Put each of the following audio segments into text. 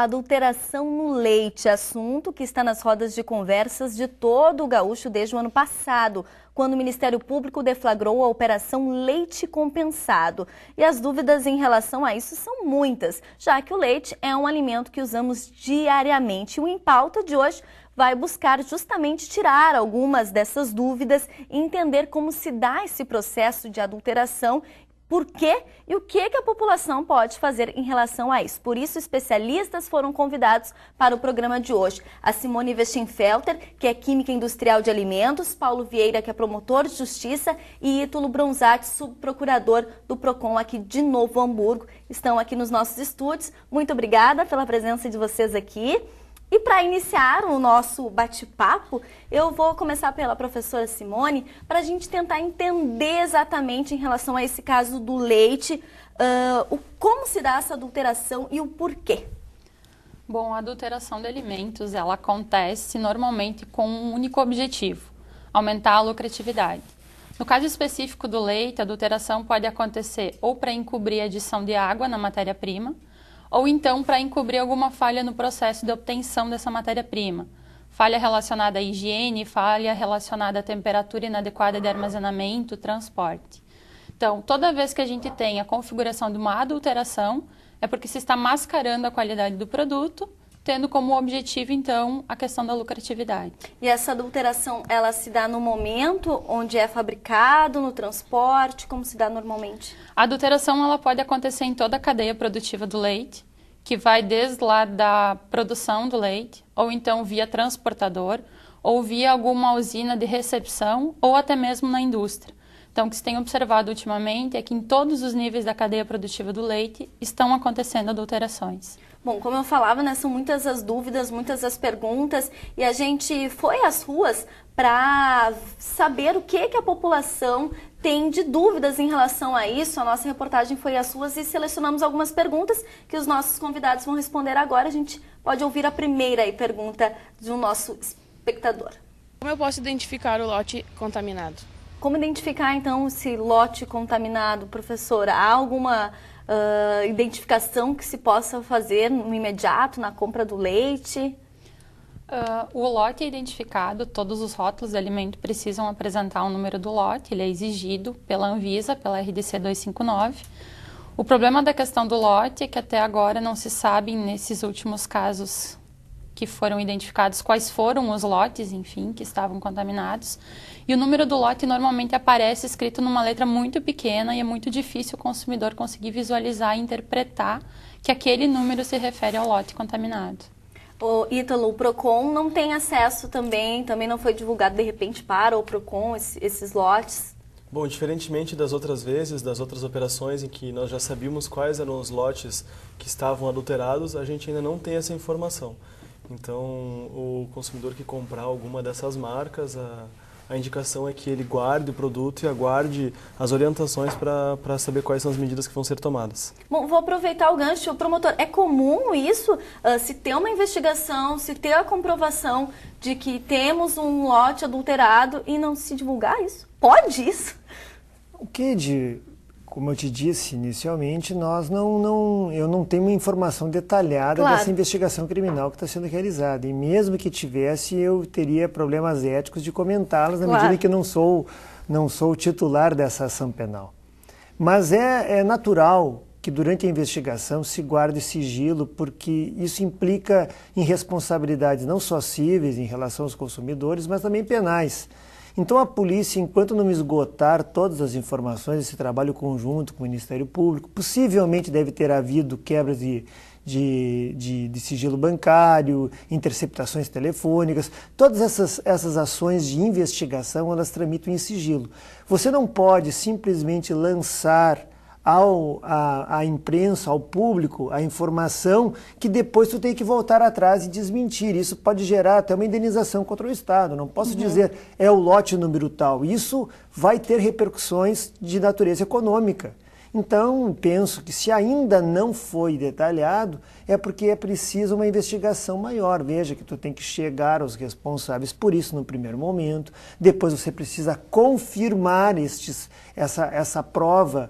adulteração no leite, assunto que está nas rodas de conversas de todo o gaúcho desde o ano passado, quando o Ministério Público deflagrou a Operação Leite Compensado. E as dúvidas em relação a isso são muitas, já que o leite é um alimento que usamos diariamente. O Em Pauta de hoje vai buscar justamente tirar algumas dessas dúvidas e entender como se dá esse processo de adulteração, por quê e o que a população pode fazer em relação a isso. Por isso, especialistas foram convidados para o programa de hoje. A Simone Westenfelter, que é química industrial de alimentos, Paulo Vieira, que é promotor de justiça, e Ítalo Bronzatti, subprocurador do PROCON aqui de Novo Hamburgo, estão aqui nos nossos estúdios. Muito obrigada pela presença de vocês aqui. E para iniciar o nosso bate-papo, eu vou começar pela professora Simone, para a gente tentar entender exatamente em relação a esse caso do leite, como se dá essa adulteração e o porquê. Bom, a adulteração de alimentos, ela acontece normalmente com um único objetivo: aumentar a lucratividade. No caso específico do leite, a adulteração pode acontecer ou para encobrir a adição de água na matéria-prima, ou então para encobrir alguma falha no processo de obtenção dessa matéria-prima. Falha relacionada à higiene, falha relacionada à temperatura inadequada de armazenamento, transporte. Então, toda vez que a gente tem a configuração de uma adulteração, é porque se está mascarando a qualidade do produto, tendo como objetivo, então, a questão da lucratividade. E essa adulteração, ela se dá no momento onde é fabricado, no transporte, como se dá normalmente? A adulteração, ela pode acontecer em toda a cadeia produtiva do leite, que vai desde lá da produção do leite, ou então via transportador, ou via alguma usina de recepção, ou até mesmo na indústria. Então, o que se tem observado ultimamente é que em todos os níveis da cadeia produtiva do leite estão acontecendo adulterações. Bom, como eu falava, né, são muitas as dúvidas, muitas as perguntas, e a gente foi às ruas para saber o que a população tem de dúvidas em relação a isso. A nossa reportagem foi às ruas e selecionamos algumas perguntas que os nossos convidados vão responder agora. A gente pode ouvir a primeira pergunta do nosso espectador. Como eu posso identificar o lote contaminado? Como identificar, então, esse lote contaminado, professora? Há alguma identificação que se possa fazer no imediato, na compra do leite? O lote é identificado, todos os rótulos de alimento precisam apresentar o número do lote, ele é exigido pela Anvisa, pela RDC 259. O problema da questão do lote é que até agora não se sabe, nesses últimos casos que foram identificados, quais foram os lotes, enfim, que estavam contaminados. E o número do lote normalmente aparece escrito numa letra muito pequena e é muito difícil o consumidor conseguir visualizar e interpretar que aquele número se refere ao lote contaminado. O Ítalo, o PROCON não tem acesso também não foi divulgado de repente para o PROCON esses lotes? Bom, diferentemente das outras vezes, das outras operações em que nós já sabíamos quais eram os lotes que estavam adulterados, a gente ainda não tem essa informação. Então, o consumidor que comprar alguma dessas marcas, a indicação é que ele guarde o produto e aguarde as orientações para saber quais são as medidas que vão ser tomadas. Bom, vou aproveitar o gancho. Promotor, é comum isso, se ter uma investigação, se ter a comprovação de que temos um lote adulterado e não se divulgar isso? Pode isso? Como eu te disse inicialmente, eu não tenho uma informação detalhada dessa investigação criminal que está sendo realizada. E mesmo que tivesse, eu teria problemas éticos de comentá-las na medida que eu não sou o titular dessa ação penal. Mas é natural que durante a investigação se guarde sigilo, porque isso implica em responsabilidades não só cíveis em relação aos consumidores, mas também penais. Então a polícia, enquanto não esgotar todas as informações desse trabalho conjunto com o Ministério Público, possivelmente deve ter havido quebras de sigilo bancário, interceptações telefônicas, todas essas ações de investigação, elas tramitam em sigilo. Você não pode simplesmente lançar à imprensa, ao público, a informação que depois tu tem que voltar atrás e desmentir. Isso pode gerar até uma indenização contra o Estado. Não posso dizer é o lote número tal. Isso vai ter repercussões de natureza econômica. Então, penso que se ainda não foi detalhado, é porque é preciso uma investigação maior. Veja que tu tem que chegar aos responsáveis por isso no primeiro momento, depois você precisa confirmar essa prova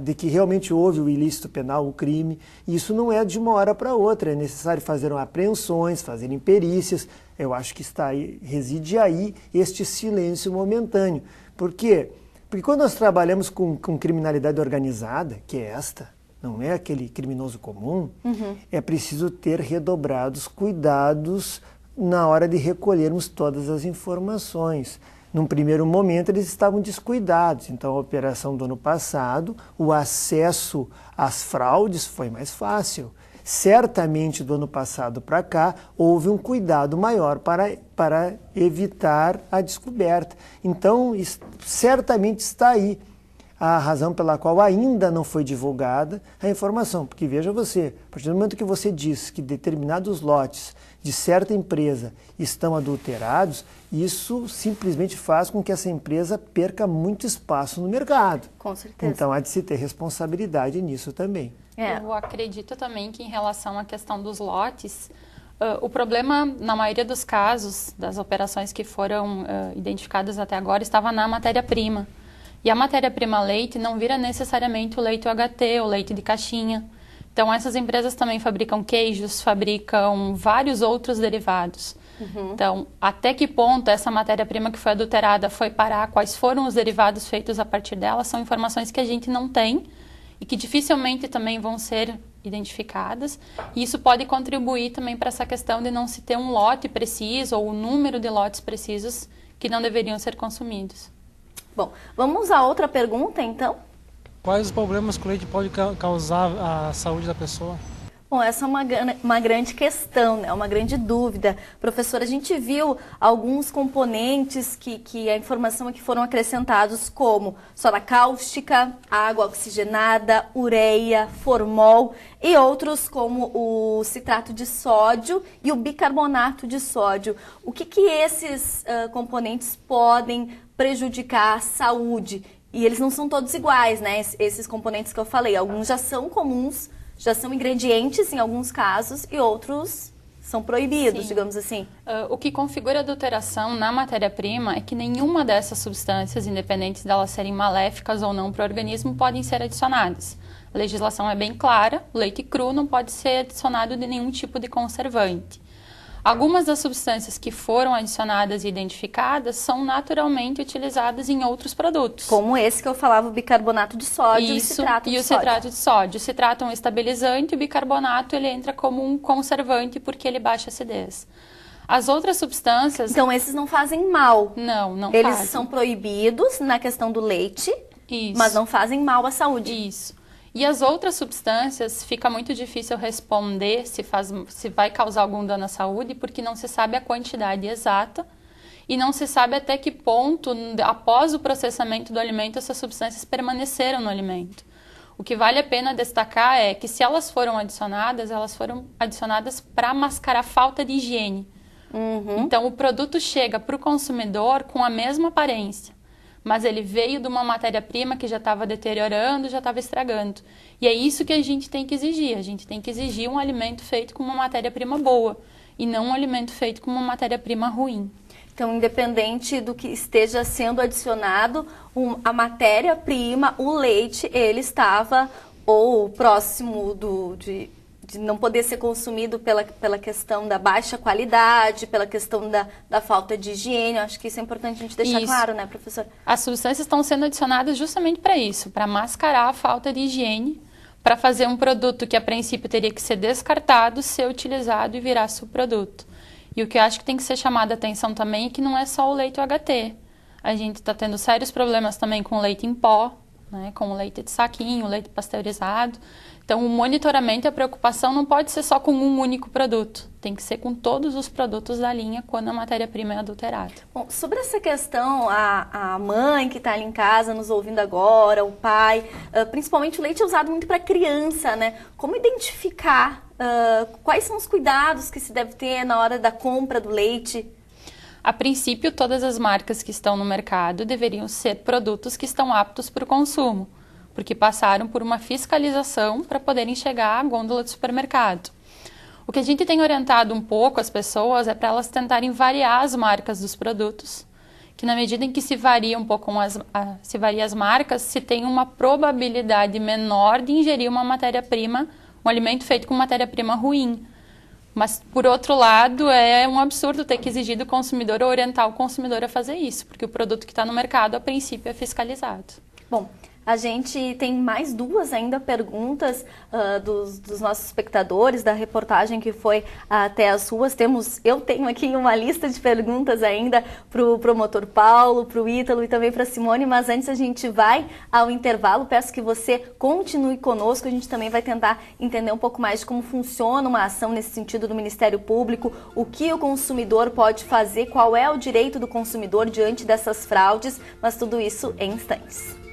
de que realmente houve o ilícito penal, o crime. Isso não é de uma hora para outra, é necessário fazer apreensões, fazer perícias. Eu acho que reside aí este silêncio momentâneo. Por quê? Porque quando nós trabalhamos com criminalidade organizada, que é esta, não é aquele criminoso comum, é preciso ter redobrados cuidados na hora de recolhermos todas as informações. Num primeiro momento, eles estavam descuidados. Então, a operação do ano passado, o acesso às fraudes foi mais fácil. Certamente, do ano passado para cá, houve um cuidado maior para evitar a descoberta. Então, certamente está aí a razão pela qual ainda não foi divulgada a informação. Porque, veja você, a partir do momento que você diz que determinados lotes de certa empresa estão adulterados, isso simplesmente faz com que essa empresa perca muito espaço no mercado. Com certeza. Então, há de se ter responsabilidade nisso também. Eu acredito também que em relação à questão dos lotes, o problema, na maioria dos casos, das operações que foram identificadas até agora, estava na matéria-prima. E a matéria-prima leite não vira necessariamente o leite UHT, o leite de caixinha. Então, essas empresas também fabricam queijos, fabricam vários outros derivados. Então, até que ponto essa matéria-prima que foi adulterada foi parar, quais foram os derivados feitos a partir dela, são informações que a gente não tem e que dificilmente também vão ser identificadas. E isso pode contribuir também para essa questão de não se ter um lote preciso ou o número de lotes precisos que não deveriam ser consumidos. Bom, vamos a outra pergunta, então? Quais os problemas que o leite pode causar à saúde da pessoa? Bom, essa é uma grande questão, né? Uma grande dúvida. Professora, a gente viu alguns componentes que a informação é que foram acrescentados, como soda cáustica, água oxigenada, ureia, formol e outros como o citrato de sódio e o bicarbonato de sódio. O que esses componentes podem prejudicar a saúde? E eles não são todos iguais, né? Esses componentes que eu falei, alguns já são comuns, já são ingredientes em alguns casos e outros são proibidos, Sim. digamos assim. O que configura a adulteração na matéria-prima é que nenhuma dessas substâncias, independentes delas serem maléficas ou não para o organismo, podem ser adicionadas. A legislação é bem clara, o leite cru não pode ser adicionado de nenhum tipo de conservante. Algumas das substâncias que foram adicionadas e identificadas são naturalmente utilizadas em outros produtos. Como esse que eu falava, o bicarbonato de sódio Isso, e o citrato de sódio. citrato de sódio. O citrato é um estabilizante e o bicarbonato ele entra como um conservante porque ele baixa a acidez. As outras substâncias... Então, esses não fazem mal. Não Eles fazem. são proibidos na questão do leite, Isso. mas não fazem mal à saúde. Isso. E as outras substâncias, fica muito difícil responder se vai causar algum dano à saúde, porque não se sabe a quantidade exata e não se sabe até que ponto, após o processamento do alimento, essas substâncias permaneceram no alimento. O que vale a pena destacar é que se elas foram adicionadas para mascarar falta de higiene. Então, o produto chega para o consumidor com a mesma aparência, mas ele veio de uma matéria-prima que já estava deteriorando, já estava estragando. E é isso que a gente tem que exigir. A gente tem que exigir um alimento feito com uma matéria-prima boa e não um alimento feito com uma matéria-prima ruim. Então, independente do que esteja sendo adicionado, a matéria-prima, o leite, ele estava ou próximo de não poder ser consumido pela questão da baixa qualidade, pela questão da falta de higiene. Eu acho que isso é importante a gente deixar claro, né, professor? As substâncias estão sendo adicionadas justamente para isso, para mascarar a falta de higiene, para fazer um produto que a princípio teria que ser descartado, ser utilizado e virar subproduto. E o que eu acho que tem que ser chamado a atenção também é que não é só o leite UHT. A gente está tendo sérios problemas também com leite em pó, né, com o leite de saquinho, leite pasteurizado. Então, o monitoramento e a preocupação não pode ser só com um único produto. Tem que ser com todos os produtos da linha quando a matéria-prima é adulterada. Bom, sobre essa questão, a mãe que está ali em casa nos ouvindo agora, o pai, principalmente o leite é usado muito para criança, né? Como identificar quais são os cuidados que se deve ter na hora da compra do leite? A princípio, todas as marcas que estão no mercado deveriam ser produtos que estão aptos para o consumo. porque passaram por uma fiscalização para poderem chegar à gôndola do supermercado. O que a gente tem orientado um pouco as pessoas é para elas tentarem variar as marcas dos produtos, que na medida em que se varia um pouco se varia as marcas, se tem uma probabilidade menor de ingerir uma matéria-prima, um alimento feito com matéria-prima ruim. Mas, por outro lado, é um absurdo ter que exigir do consumidor ou orientar o consumidor a fazer isso, porque o produto que está no mercado, a princípio, é fiscalizado. Bom, a gente tem mais duas ainda perguntas dos nossos espectadores, da reportagem que foi até as ruas. Eu tenho aqui uma lista de perguntas ainda para o promotor Paulo, para o Ítalo e também para a Simone, mas antes a gente vai ao intervalo. Peço que você continue conosco, a gente também vai tentar entender um pouco mais de como funciona uma ação nesse sentido do Ministério Público, o que o consumidor pode fazer, qual é o direito do consumidor diante dessas fraudes, mas tudo isso em instantes.